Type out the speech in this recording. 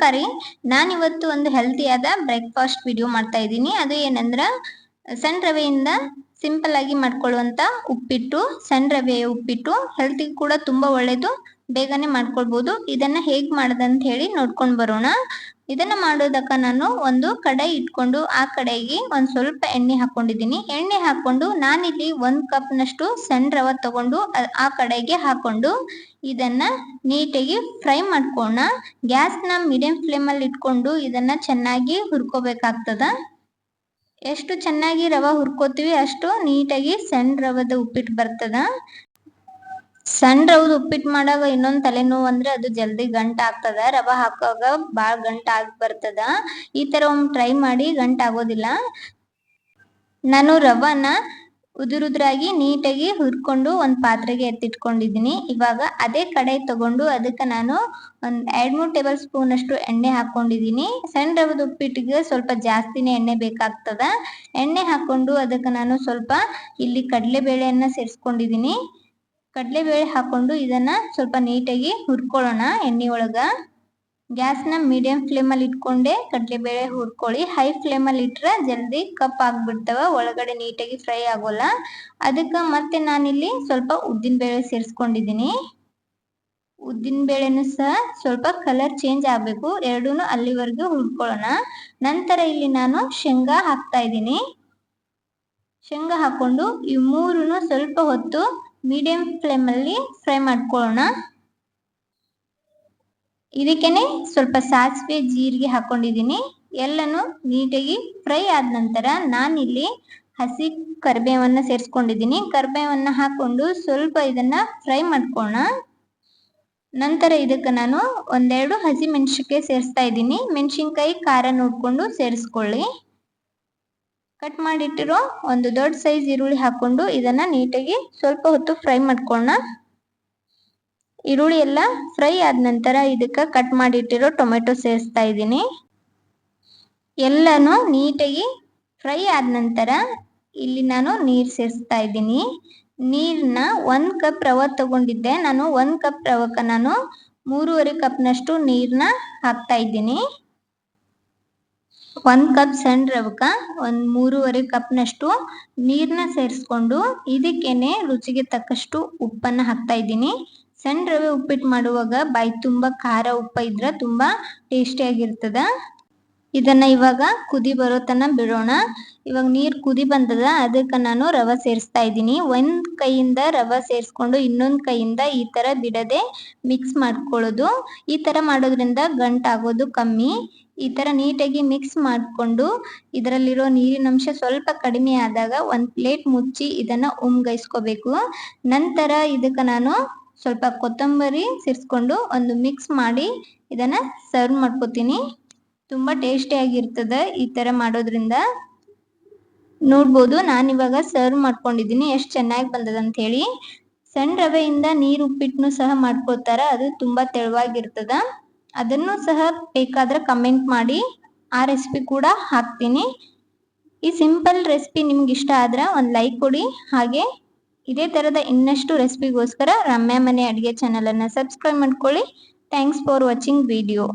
ನಮಸ್ಕಾರ ರೀ. ನಾನಿವತ್ತು ಒಂದು ಹೆಲ್ತಿಯಾದ ಬ್ರೇಕ್ಫಾಸ್ಟ್ ವಿಡಿಯೋ ಮಾಡ್ತಾ ಇದ್ದೀನಿ. ಅದು ಏನಂದ್ರೆ ಸಣ್ಣ ರವೆಯಿಂದ ಸಿಂಪಲ್ ಆಗಿ ಮಾಡ್ಕೊಳ್ಳುವಂತ ಉಪ್ಪಿಟ್ಟು. ಸಣ್ಣ ರವೆಯ ಉಪ್ಪಿಟ್ಟು ಹೆಲ್ತಿಗೆ ಕೂಡ ತುಂಬಾ ಒಳ್ಳೇದು, ಬೇಗನೆ ಮಾಡ್ಕೊಳ್ಬಹುದು. ಇದನ್ನ ಹೇಗ್ ಮಾಡೋದಂತ ಹೇಳಿ ನೋಡ್ಕೊಂಡು ಬರೋಣ. ಇದನ್ನ ಮಾಡೋದಕ್ಕ ನಾನು ಒಂದು ಕಡಾಯಿ ಇಟ್ಕೊಂಡು ಆ ಕಡಾಯಿಗೆ ಒಂದ್ ಸ್ವಲ್ಪ ಎಣ್ಣೆ ಹಾಕೊಂಡಿದ್ದೀನಿ. ಎಣ್ಣೆ ಹಾಕೊಂಡು ನಾನಿಲ್ಲಿ 1 ಕಪ್ ನಷ್ಟು ಸಣ್ಣ ರವೆ ತಗೊಂಡು ಆ ಕಡಾಯಿಗೆ ಹಾಕೊಂಡು ಇದನ್ನ ನೀಟಾಗಿ ಫ್ರೈ ಮಾಡ್ಕೋಣ. ಗ್ಯಾಸ್ನ ಮೀಡಿಯಂ ಫ್ಲೇಮ್ ಅಲ್ಲಿ ಇಟ್ಕೊಂಡು ಇದನ್ನ ಚೆನ್ನಾಗಿ ಹುರ್ಕೋಬೇಕಾಗ್ತದ. ಎಷ್ಟು ಚೆನ್ನಾಗಿ ರವೆ ಹುರ್ಕೋತೀವಿ ಅಷ್ಟು ನೀಟಾಗಿ ಸಣ್ಣ ರವೆದ ಉಪ್ಪಿಟ್ಟು ಬರ್ತದ. ಸಣ್ಣ ರವದ ಉಪ್ಪಿಟ್ಟು ಮಾಡಾಗ ಇನ್ನೊಂದ್ ತಲೆನೋವು ಅಂದ್ರೆ ಅದು ಜಲ್ದಿ ಗಂಟ ಆಗ್ತದ. ರವೆ ಹಾಕುವಾಗ ಬಾಳ್ ಗಂಟ ಆಗಿ ಬರ್ತದ. ಈ ತರ ಒಮ್ಮೆ ಟ್ರೈ ಮಾಡಿ, ಗಂಟ ಆಗೋದಿಲ್ಲ. ನಾನು ರವನ ಉದುರುದ್ರಾಗಿ ನೀಟಾಗಿ ಹುರ್ಕೊಂಡು ಒಂದ್ ಪಾತ್ರೆಗೆ ಎತ್ತಿಟ್ಕೊಂಡಿದ್ದೀನಿ. ಇವಾಗ ಅದೇ ಕಡಾಯಿ ತಗೊಂಡು ಅದಕ್ಕೆ ನಾನು ಒಂದ್ 2-3 ಟೇಬಲ್ ಸ್ಪೂನ್ ಅಷ್ಟು ಎಣ್ಣೆ ಹಾಕೊಂಡಿದ್ದೀನಿ. ಸಣ್ಣ ರವದ ಉಪ್ಪಿಟ್ಟಿಗೆ ಸ್ವಲ್ಪ ಜಾಸ್ತಿನೇ ಎಣ್ಣೆ ಬೇಕಾಗ್ತದ. ಎಣ್ಣೆ ಹಾಕೊಂಡು ಅದಕ್ಕೆ ನಾನು ಸ್ವಲ್ಪ ಇಲ್ಲಿ ಕಡಲೆಬೇಳೆಯನ್ನ ಸೇರಿಸ್ಕೊಂಡಿದ್ದೀನಿ. ಕಡಲೆಬೇಳೆ ಹಾಕೊಂಡು ಇದನ್ನ ಸ್ವಲ್ಪ ನೀಟಾಗಿ ಹುರ್ಕೊಳ್ಳೋಣ ಎಣ್ಣೆ ಒಳಗ. ಗ್ಯಾಸ್ನ ಮೀಡಿಯಂ ಫ್ಲೇಮ್ ಅಲ್ಲಿ ಇಟ್ಕೊಂಡೆ ಕಡಲೆಬೇಳೆ ಹುರ್ಕೊಳ್ಳಿ. ಹೈ ಫ್ಲೇಮ್ ಅಲ್ಲಿ ಇಟ್ರೆ ಜಲ್ದಿ ಕಪ್ ಆಗ್ಬಿಡ್ತಾವ, ಒಳಗಡೆ ನೀಟಾಗಿ ಫ್ರೈ ಆಗೋಲ್ಲ. ಅದಕ್ಕೆ ಮತ್ತೆ ನಾನಿಲ್ಲಿ ಸ್ವಲ್ಪ ಉದ್ದಿನ ಬೇಳೆ ಸೇರಿಸ್ಕೊಂಡಿದ್ದೀನಿ. ಉದ್ದಿನ ಬೇಳೆನು ಸಹ ಸ್ವಲ್ಪ ಕಲರ್ ಚೇಂಜ್ ಆಗ್ಬೇಕು, ಎರಡೂನು ಅಲ್ಲಿವರೆಗೂ ಹುರ್ಕೊಳ್ಳೋಣ. ನಂತರ ಇಲ್ಲಿ ನಾನು ಶೇಂಗಾ ಹಾಕ್ತಾ ಇದ್ದೀನಿ. ಶೇಂಗಾ ಹಾಕೊಂಡು ಈ ಮೂರನ್ನು ಸ್ವಲ್ಪ ಹೊತ್ತು ಮೀಡಿಯಂ ಫ್ಲೇಮ್ ಅಲ್ಲಿ ಫ್ರೈ ಮಾಡ್ಕೊಳ್ಳೋಣ. ಇದಕ್ಕೇನೆ ಸ್ವಲ್ಪ ಸಾಸಿವೆ ಜೀರಿಗೆ ಹಾಕೊಂಡಿದ್ದೀನಿ. ಎಲ್ಲನೂ ನೀಟಾಗಿ ಫ್ರೈ ಆದ ನಂತರ ನಾನಿಲ್ಲಿ ಹಸಿ ಕರಿಬೇವನ್ನ ಸೇರಿಸ್ಕೊಂಡಿದ್ದೀನಿ. ಕರಿಬೇವನ್ನ ಹಾಕೊಂಡು ಸ್ವಲ್ಪ ಇದನ್ನ ಫ್ರೈ ಮಾಡ್ಕೊಳ್ಳೋಣ. ನಂತರ ಇದಕ್ಕೆ ನಾನು 1-2 ಹಸಿ ಮೆಣಸಿನಕಾಯಿ ಸೇರಿಸ್ತಾ ಇದ್ದೀನಿ. ಮೆಣಸಿನಕಾಯಿ ಖಾರ ನೋಡ್ಕೊಂಡು ಸೇರಿಸ್ಕೊಳ್ಳಿ. ಕಟ್ ಮಾಡಿಟ್ಟಿರೋ ಒಂದು ದೊಡ್ಡ ಸೈಜ್ ಈರುಳ್ಳಿ ಹಾಕೊಂಡು ಇದನ್ನ ನೀಟಾಗಿ ಸ್ವಲ್ಪ ಹೊತ್ತು ಫ್ರೈ ಮಾಡ್ಕೊಳ್ಳೋಣ. ಈರುಳ್ಳಿ ಎಲ್ಲ ಫ್ರೈ ಆದ ನಂತರ ಇದಕ್ಕೆ ಕಟ್ ಮಾಡಿಟ್ಟಿರೋ ಟೊಮೆಟೊ ಸೇರಿಸ್ತಾ ಇದ್ದೀನಿ. ಎಲ್ಲಾನು ನೀಟಾಗಿ ಫ್ರೈ ಆದ ನಂತರ ಇಲ್ಲಿ ನಾನು ನೀರು ಸೇರಿಸ್ತಾ ಇದ್ದೀನಿ. ನೀರನ್ನ 1 ಕಪ್ ರವೆ ತಗೊಂಡಿದ್ದೆ ನಾನು. 1 ಕಪ್ ರವಕ್ಕೆ ನಾನು 3.5 ಕಪ್ನಷ್ಟು ನೀರನ್ನ ಹಾಕ್ತಾ ಇದ್ದೀನಿ. 1 ಕಪ್ ಸಣ್ಣ ರವಕ್ಕೆ 3.5 ಕಪ್ನಷ್ಟು ನೀರನ್ನ ಸೇರಿಸ್ಕೊಂಡು ಇದಕ್ಕೇನೆ ರುಚಿಗೆ ತಕ್ಕಷ್ಟು ಉಪ್ಪನ್ನ ಹಾಕ್ತಾ ಇದ್ದೀನಿ. ಸಣ್ಣ ರವೆ ಉಪ್ಪಿಟ್ಟು ಮಾಡುವಾಗ ಬಾಯಿ ತುಂಬಾ ಖಾರ ಉಪ್ಪ ಇದ್ರೆ ತುಂಬಾ ಟೇಸ್ಟಿಯಾಗಿರ್ತದ. ಇದನ್ನ ಇವಾಗ ಕುದಿ ಬರೋ ತನಕ ಬಿಡೋಣ. ಇವಾಗ ನೀರು ಕುದಿ ಬಂದದ, ಅದಕ್ಕೆ ನಾನು ರವೆ ಸೇರಿಸ್ತಾ ಇದ್ದೀನಿ. ಒಂದ್ ಕೈಯಿಂದ ರವೆ ಸೇರಿಸ್ಕೊಂಡು ಇನ್ನೊಂದ್ ಕೈಯಿಂದ ಈ ತರ ಬಿಡದೆ ಮಿಕ್ಸ್ ಮಾಡ್ಕೊಳ್ಳೋದು. ಈ ತರ ಮಾಡೋದ್ರಿಂದ ಗಂಟಾಗೋದು ಕಮ್ಮಿ. ಈ ತರ ನೀಟಾಗಿ ಮಿಕ್ಸ್ ಮಾಡ್ಕೊಂಡು ಇದರಲ್ಲಿರೋ ನೀರಿನಂಶ ಸ್ವಲ್ಪ ಕಡಿಮೆ ಆದಾಗ ಒಂದ್ ಪ್ಲೇಟ್ ಮುಚ್ಚಿ ಇದನ್ನ ಉಮ್ಗೈಸ್ಕೋಬೇಕು. ನಂತರ ಇದಕ್ಕೆ ನಾನು ಸ್ವಲ್ಪ ಕೊತ್ತಂಬರಿ ಸೇರಿಸ್ಕೊಂಡು ಒಂದು ಮಿಕ್ಸ್ ಮಾಡಿ ಇದನ್ನ ಸರ್ವ್ ಮಾಡ್ಕೋತೀನಿ. ತುಂಬಾ ಟೇಸ್ಟಿಯಾಗಿರ್ತದೆ ಈ ತರ ಮಾಡೋದ್ರಿಂದ. ನೋಡ್ಬೋದು ನಾನಿವಾಗ ಸರ್ವ್ ಮಾಡ್ಕೊಂಡಿದ್ದೀನಿ ಎಷ್ಟು ಚೆನ್ನಾಗಿ ಬಂದದ ಅಂತ ಹೇಳಿ. ಸಣ್ಣ ರವೆಯಿಂದ ನೀರು ಉಪ್ಪಿಟ್ಟನ್ನು ಸಹ ಮಾಡ್ಕೊಳ್ತಾರ, ಅದು ತುಂಬಾ ತೆಳುವಾಗಿರ್ತದ. ಅದನ್ನು ಸಹ ಬೇಕಾದ್ರೆ ಕಮೆಂಟ್ ಮಾಡಿ, ಆ ರೆಸಿಪಿ ಕೂಡ ಹಾಕ್ತೀನಿ. ಈ ಸಿಂಪಲ್ ರೆಸಿಪಿ ನಿಮ್ಗೆ ಇಷ್ಟ ಆದ್ರೆ ಒಂದು ಲೈಕ್ ಕೊಡಿ. ಹಾಗೆ ಇದೇ ತರದ ಇನ್ನಷ್ಟು ರೆಸಿಪಿಗೋಸ್ಕರ ರಮ್ಯಾ ಮನೆ ಅಡುಗೆ ಚಾನಲ್ ಅನ್ನ ಸಬ್ಸ್ಕ್ರೈಬ್ ಮಾಡ್ಕೊಳ್ಳಿ. Thanks for watching video.